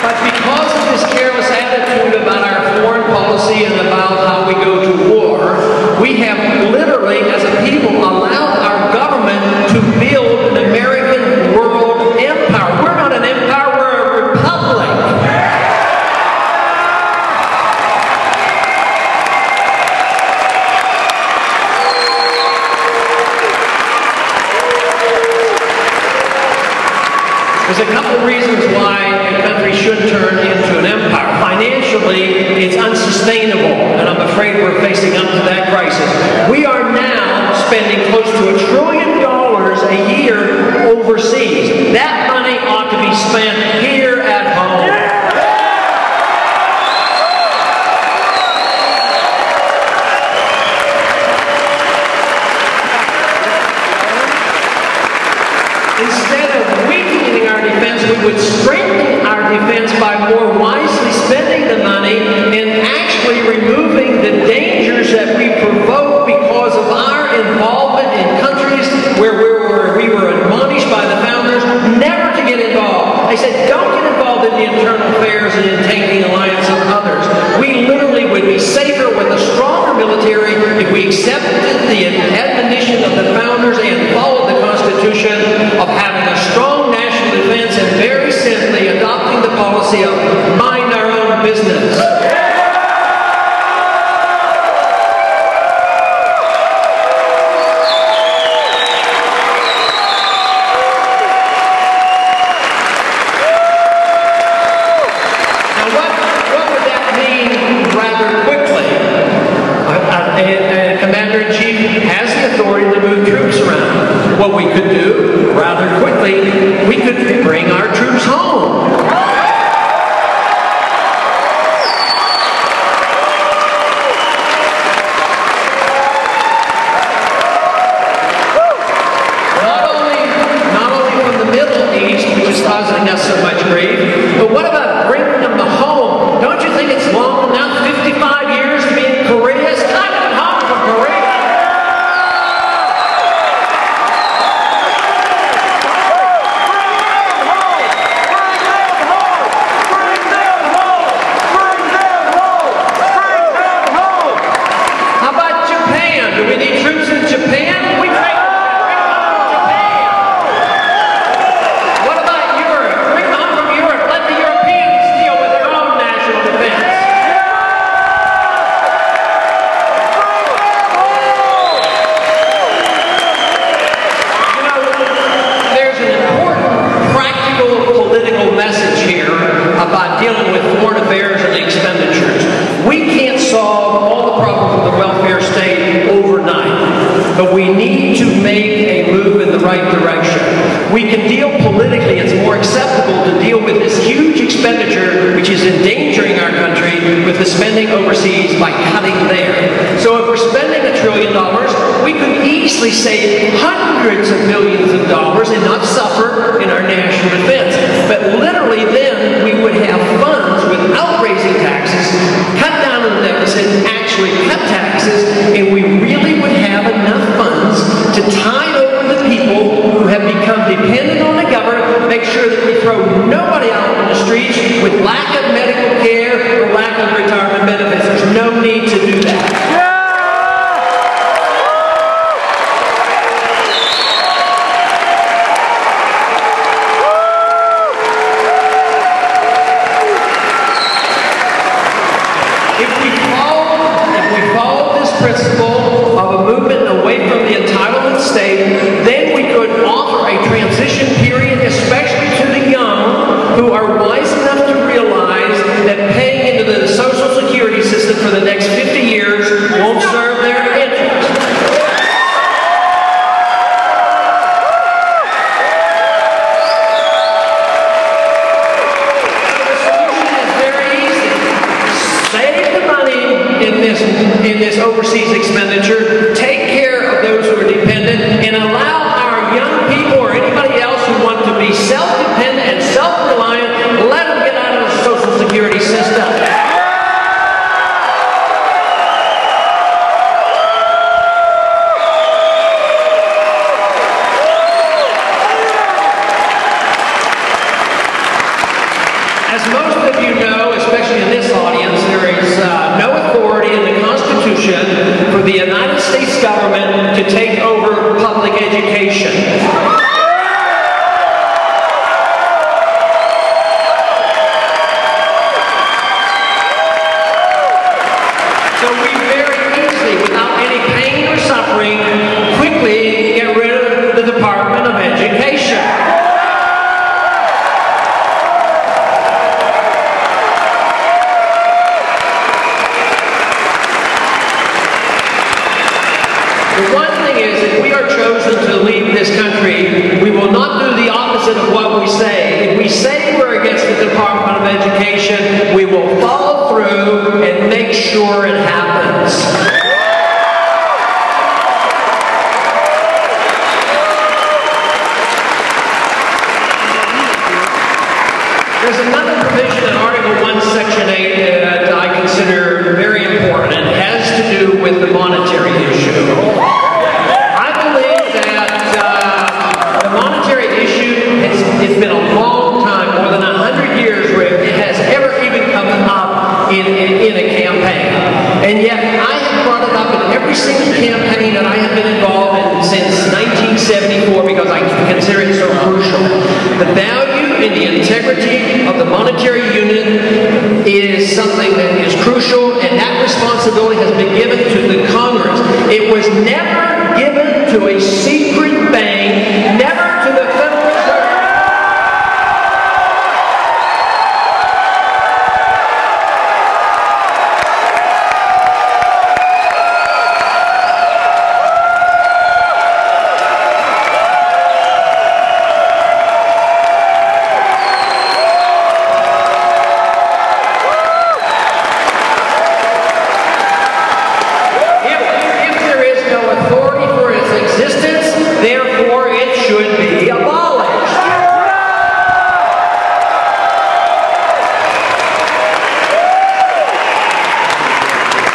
But because of this careless attitude about our foreign policy and about how we go to war, we have literally, as a people, allowed our government to build an American world empire. We're not an empire, we're a republic. There's a couple reasons why a country should turn into an empire. Financially, it's unsustainable, and I'm afraid we're facing up to that crisis. We are now spending close to $1 trillion a year overseas. That money ought to be spent here at home. Instead of weakening our defense, we would strengthen our defense by more wisely spending the money and actually removing the dangers that we provoke because of our involvement in countries where we were admonished by the founders never to get involved. They said, don't get involved in the internal affairs and in taking the alliance of others. We literally would be safer with a stronger military if we accepted the admonition of the founders and followed the Constitution of having a strong national defense and very simply adopting the policy of mind our own business. What we could do rather quickly, we could bring our troops home. Not only from the Middle East, which is causing us so much grief, but what about bringing them home? Don't you think it's long enough, 55 years to be in Korea? It's time to come home from Korea. We can deal politically. It's more acceptable to deal with this huge expenditure which is endangering our country with the spending overseas by cutting there. So if we're spending $1 trillion, we could easily save hundreds of millions of dollars and not suffer in our national defense. But literally then we would have funds without raising taxes, cut down on the deficit, actually cut taxes, and we really would have enough funds to tide over the people who have become dependent on the government, make sure that we throw nobody out on the streets with lack of medical care or lack of retirement benefits. There's no need to do that. If we follow this principle of a movement away from the entitlement state, then we could offer a transition period, especially to the young, who are wise enough to realize that paying into the Social Security system for the next 50 years won't serve their interests. The solution is very easy. Save the money in this overseas expenditure, take care of those who are dependent, and allow our young people or anybody else who want to be self-dependent and self-reliant, let them get out of the Social Security system. As most of you know, especially in this audience, there is no authority in the Constitution for the United States government to take over public education. So we very easily, without any pain or suffering, quickly get rid of the Department of Education. The one thing is, if we are chosen to lead this country, we will not do the opposite of what we say. If we say we're against the Department of Education, we will follow through and make sure it happens. There's another provision in Article 1, Section 8 that I consider very important. It has to do with the monetary issue. I believe that the monetary issue it's been a long time, more than 100 years, where it has ever even come up in a campaign. And yet I have brought it up in every single campaign that I have been involved in since 1974 because I consider it so crucial. The value and the integrity of the monetary unit is something that is crucial, and that responsibility has been given to the Congress. It was never given to a secret bank, never to the Federal Reserve. Therefore, it should be abolished.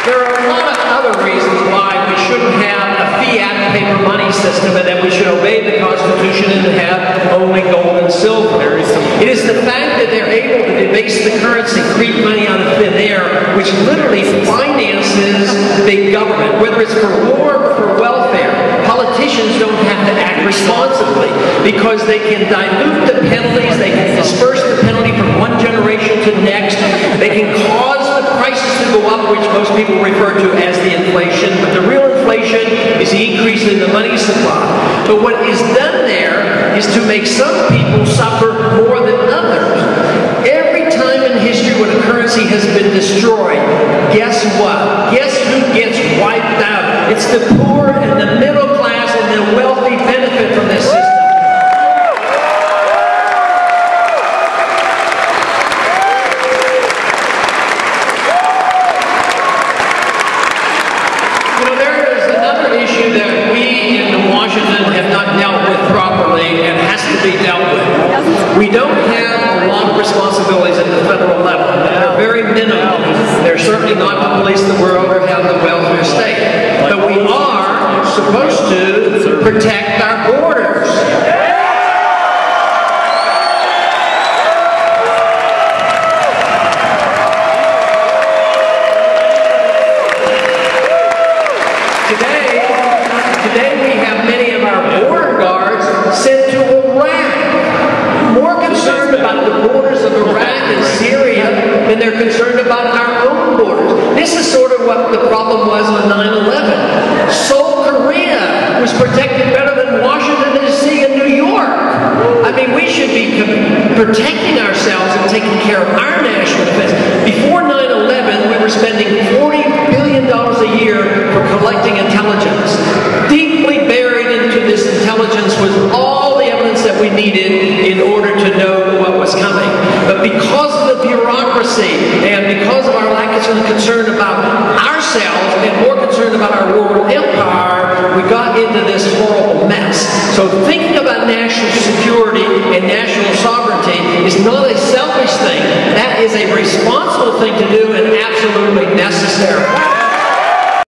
There are a lot of other reasons why we shouldn't have a fiat paper money system and that we should obey the Constitution and have only gold and silver. It is the fact that they're able to debase the currency, create money out of thin air, which literally finances big government, whether it's for war or for welfare. Politicians don't have to act responsibly because they can dilute the penalties, they can disperse the penalty from one generation to the next, they can cause the prices to go up, which most people refer to as the inflation, but the real inflation is the increase in the money supply. But what is done there is to make some people suffer more than others. Every time in history when a currency has been destroyed, guess what? Guess who gets wiped out? It's the poor and the middle class and the wealthy benefit from this system. You know, there is another issue that we in Washington have not dealt with properly and has to be dealt with. We don't have a lot of responsibilities at the federal level. They're very minimal. They're certainly not to police the world or have the welfare state. But we are supposed to protect our borders. Today we have many of our border guards sent to Iraq, more concerned about the borders of Iraq and Syria than they're concerned about our own borders. This is sort of what the problem was on 9/11. Seoul, Korea was protected better than Washington, D.C. and New York. I mean, we should be protecting ourselves and taking care of our national defense. Before 9/11, we were spending $40 billion a year for collecting intelligence. Deeply buried into this intelligence was all the evidence that we needed in order to know what was coming. But because of the bureaucracy and because of our lack of concern about ourselves and more concerned about our world empire, we got into this horrible mess. So